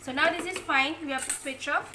So now this is fine. We have to switch off.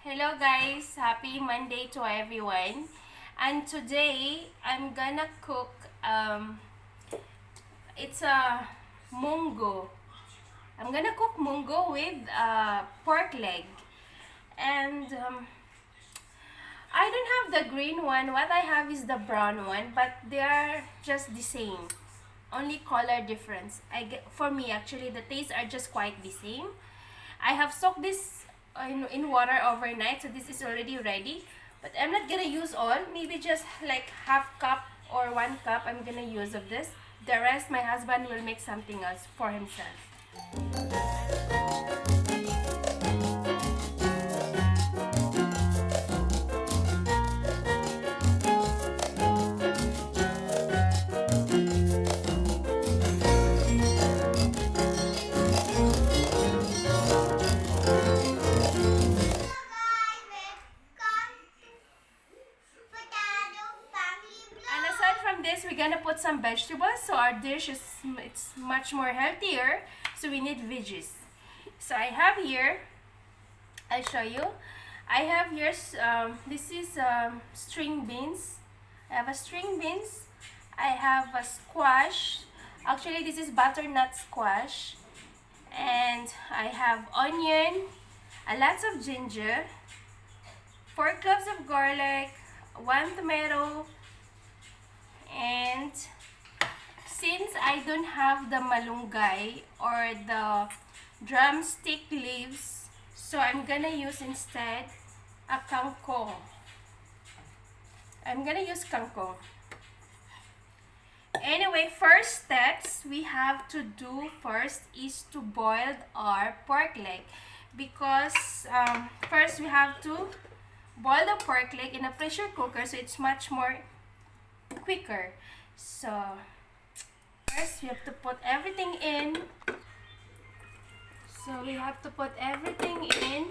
Hello guys, happy Monday to everyone. And today I'm gonna cook it's a mungo. I'm gonna cook mungo with pork leg. And I don't have the green one. What I have is the brown one, but they are just the same. Only color difference. For me actually the tastes are just quite the same. I have soaked this in water overnight, so this is already ready. But I'm not gonna use all. Maybe just like half cup or 1 cup I'm gonna use of this. The rest my husband will make something else for himself. We're gonna put some vegetables, so our dish is it's much more healthier. So we need veggies. So I have here, I'll show you. I have here this is string beans. I have a string beans. I have a squash. Actually, this is butternut squash. And I have onion, a lots of ginger, 4 cloves of garlic, 1 tomato. And since I don't have the malunggay or the drumstick leaves, so I'm gonna use instead a kangkong. I'm gonna use kangkong. Anyway, first steps we have to do first is to boil our pork leg, because first we have to boil the pork leg in a pressure cooker, so it's much more quicker. So first we have to put everything in. So we have to put everything in.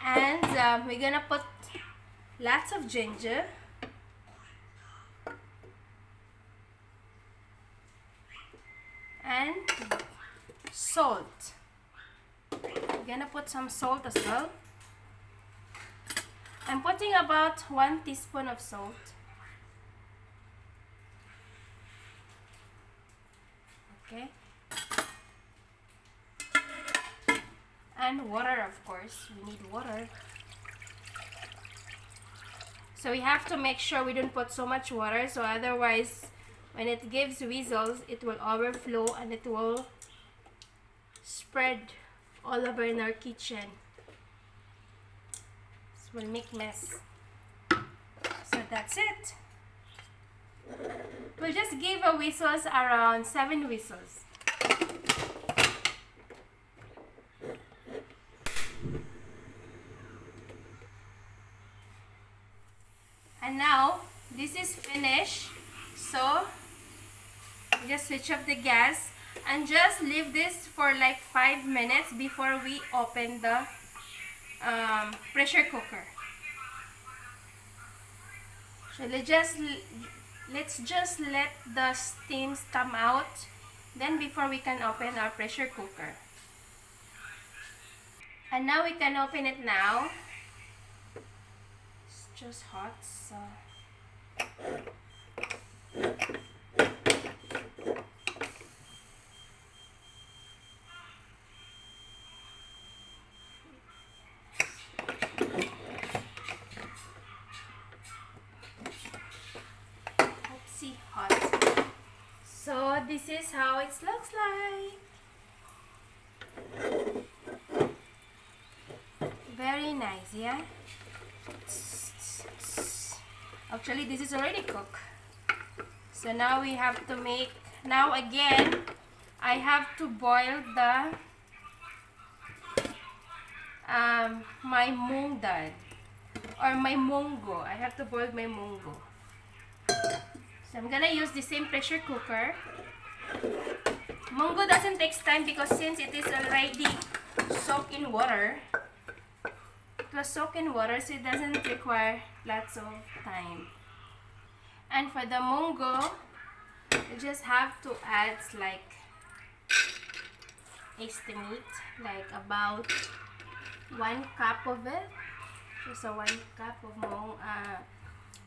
And we're gonna put lots of ginger. And salt. I'm gonna put some salt as well. I'm putting about 1 teaspoon of salt. Okay. And water, of course. We need water. So we have to make sure we don't put so much water, so otherwise when it gives whistles, it will overflow and it will spread all over in our kitchen. This will make mess. So that's it. We'll just give a whistles around 7 whistles. And now this is finished. So we just switch off the gas and just leave this for like 5 minutes before we open the pressure cooker. So let's just let the steams come out, then before we can open our pressure cooker. And now we can open it now. It's just hot, so so this is how it looks like. Very nice, yeah? Actually, this is already cooked. So now we have to make, now again, I have to boil the my mung dal or my mongo. I have to boil my mongo. So I'm gonna use the same pressure cooker. Mongo doesn't take time because since it is already soaked in water, it was soaked in water, so it doesn't require lots of time. And for the mongo, you just have to add like estimate like about 1 cup of it. Just a 1 cup of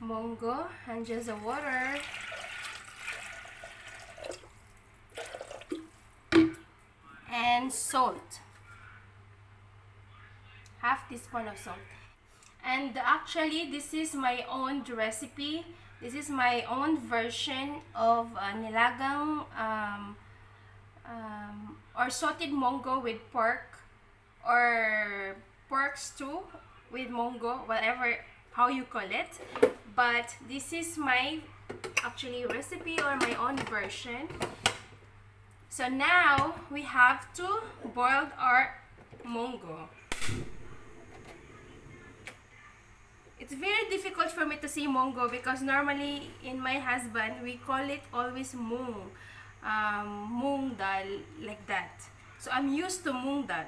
mongo and just the water. And salt. Half teaspoon of salt. And actually this is my own recipe. This is my own version of nilagang or sautéed mongo with pork, or pork stew with mongo, whatever how you call it. But this is my actually recipe or my own version. So now we have to boil our mongo. It's very difficult for me to say mongo because normally in my husband we call it always mung, mung dal, like that. So I'm used to mung dal.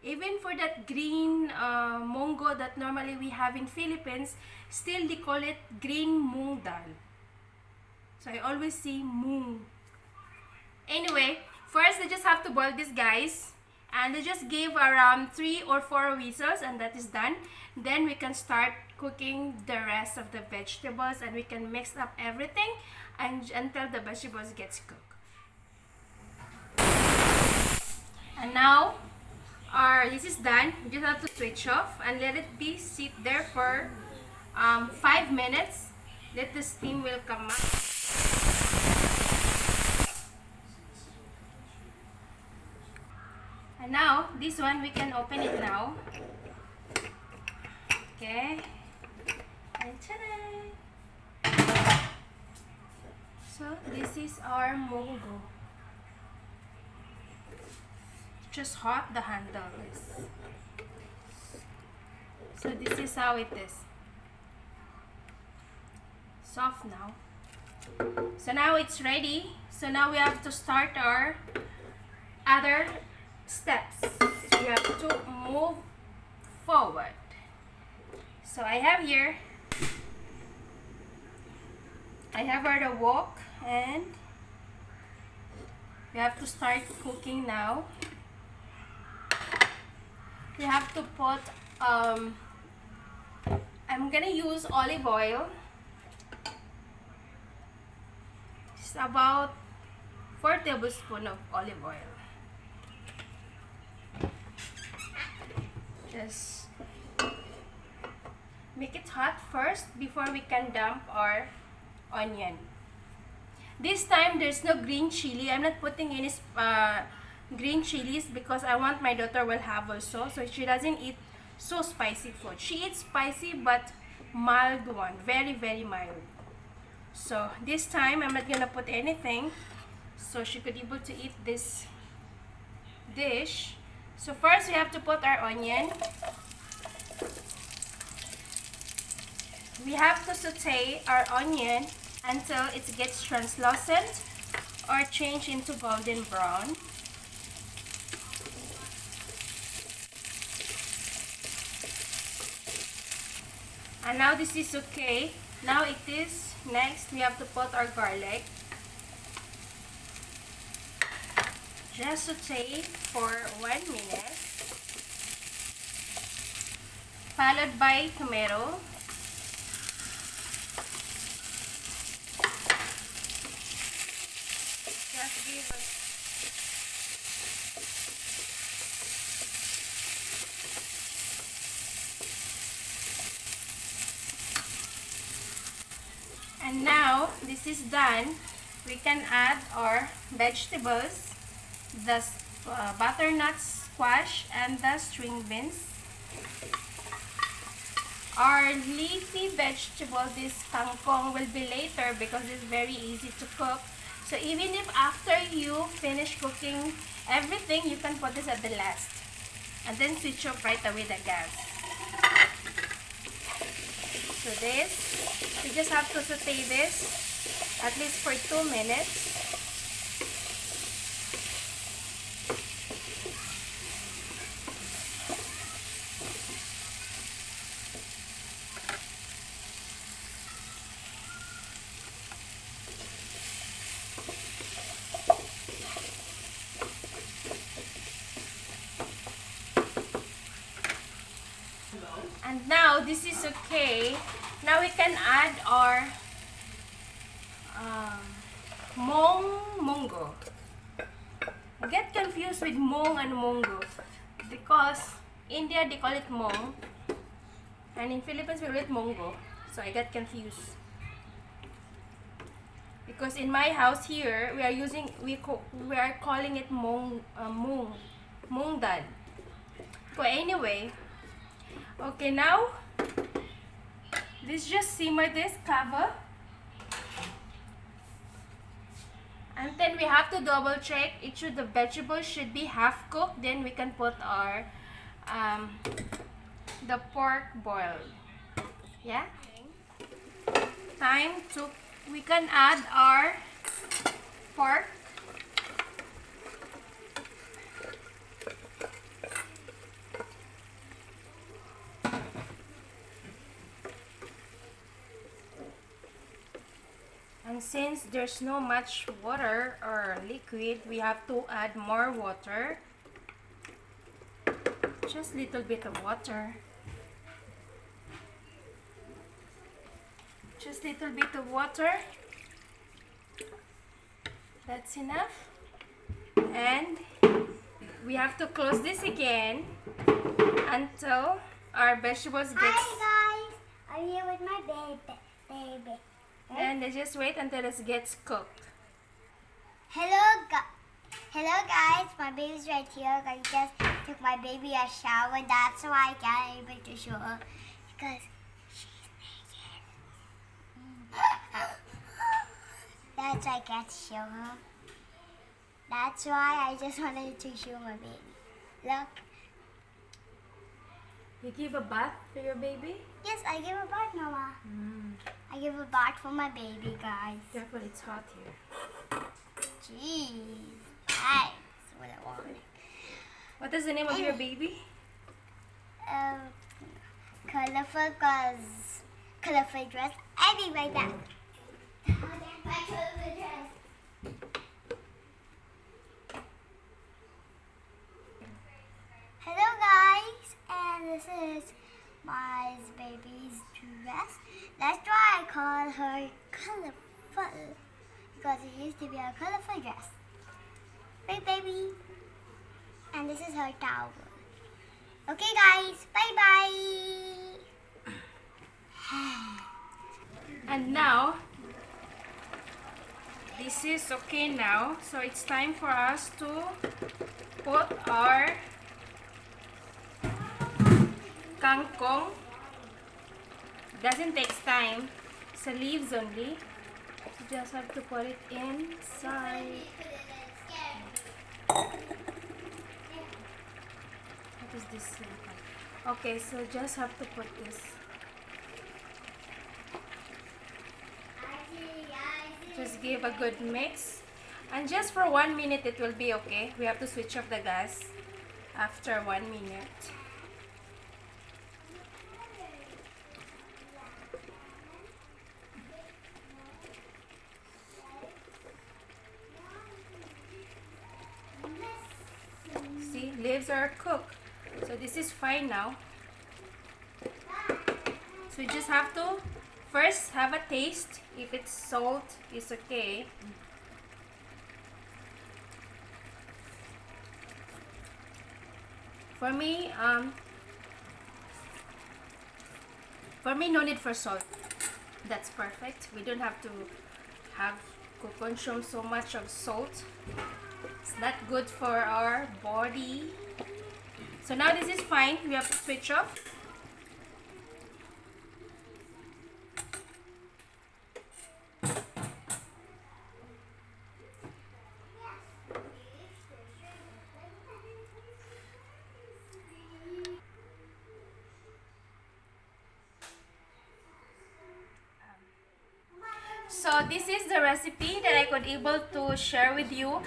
Even for that green mongo that normally we have in Philippines, still they call it green mung dal. So I always say mung. Anyway, first I just have to boil this, guys. And I just gave around 3 or 4 whistles and that is done. Then we can start cooking the rest of the vegetables and we can mix up everything until the vegetables gets cooked. And now this is done. You just have to switch off and let it be sit there for 5 minutes. Let the steam will come up. And now, this one, we can open it now. Okay. And ta-da! So, this is our mongo. Just hot, the handle is. So, this is how it is. Soft now. So, now it's ready. So, now we have to start our other steps. So you have to move forward. So I have here, I have our wok and we have to start cooking now. We have to put, I'm gonna use olive oil. It's about 4 tablespoons of olive oil. Just make it hot first before we can dump our onion. This time there's no green chili. I'm not putting any green chilies because I want my daughter will have also, so she doesn't eat so spicy food. She eats spicy but mild one, very mild. So this time I'm not gonna put anything so she could able to eat this dish. So first we have to put our onion. We have to saute our onion until it gets translucent or change into golden brown. And now this is okay. Now it is next we have to put our garlic. Just saute for 1 minute. Followed by tomato. Just give us and now this is done. We can add our vegetables. The butternut squash and the string beans. Our leafy vegetable, this kangkong, will be later because it's very easy to cook. So even if after you finish cooking Everything you can put this at the last. And then switch off right away the gas. So this, you just have to saute this at least for 2 minutes. And now this is okay. Now we can add our Mongo. I get confused with mung and Mongo because India they call it mung and in Philippines we call it Mongo. So I get confused. Because in my house here we are calling it mung dal. So anyway, okay, now let's just simmer this, cover, and then we have to double check the vegetables should be half cooked. Then we can put our the pork boiled. Yeah. We can add our pork. And since there's no much water or liquid, we have to add more water. Just little bit of water. Just little bit of water. That's enough. And we have to close this again until our vegetables get. Hi guys, I'm here with my baby. And just wait until it gets cooked. Hello guys, my baby's right here. I just took my baby a shower. That's why I can't able to show her because she's naked. That's why I can't show her. That's why I just wanted to show my baby. Look. You give a bath for your baby? Yes, I give a bath, Mama. I give a bath for my baby, guys. Careful, it's hot here. Jeez, that's what I wanted. What is the name of your baby? Colorful, cause colorful dress. Anyway, that. My colorful dress. Hello, guys, and this is my baby's dress. That's why I call her colorful, because it used to be a colorful dress. Right, baby? And this is her towel. Okay, guys, bye-bye. And now, this is okay now. So it's time for us to put our kangkong. Doesn't take time. It's the leaves only. You just have to put it inside. What is this? Okay, so just have to put this. Just give a good mix. And just for 1 minute it will be okay. We have to switch off the gas after 1 minute. See, leaves are cooked. So this is fine now. So you just have to first have a taste. If it's salt, it's okay. For me, no need for salt. That's perfect. We don't have to consume so much of salt. It's not good for our body. So now this is fine. We have to switch off. So this is the recipe that I could able to share with you.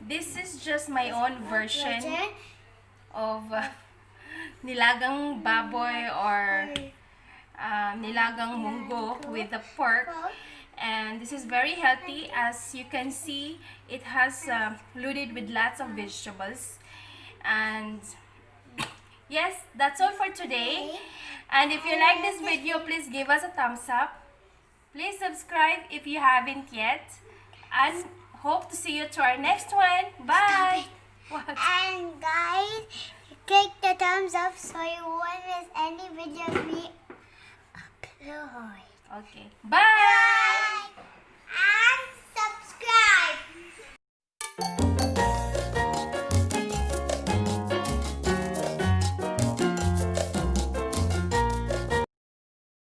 This is just my own version of nilagang baboy or nilagang munggo with the pork. And this is very healthy. As you can see, it has loaded with lots of vegetables. And yes, that's all for today. And if you like this video, please give us a thumbs up. Please subscribe if you haven't yet. And hope to see you to our next one. Bye. What? And guys, click the thumbs up so you won't miss any videos we upload. Okay. Bye.